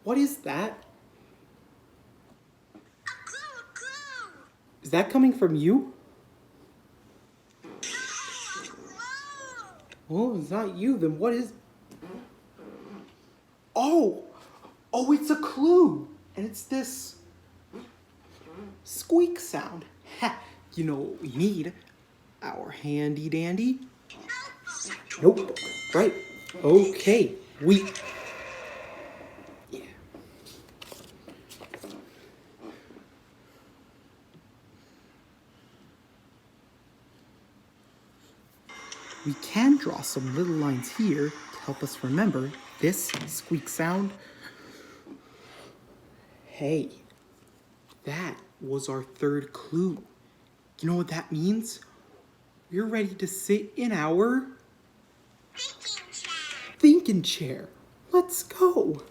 What is that? A clue. Is that coming from you? Oh, it's not you. Then what is... Oh! Oh, it's a clue! And it's this... squeak sound. Ha! You know what we need? Our handy dandy... Nope. Right. Okay. Yeah. We can draw some little lines here to help us remember this squeak sound. Hey, that was our third clue. You know what that means? We're ready to sit in our Thinking chair. thinking chair. Let's go.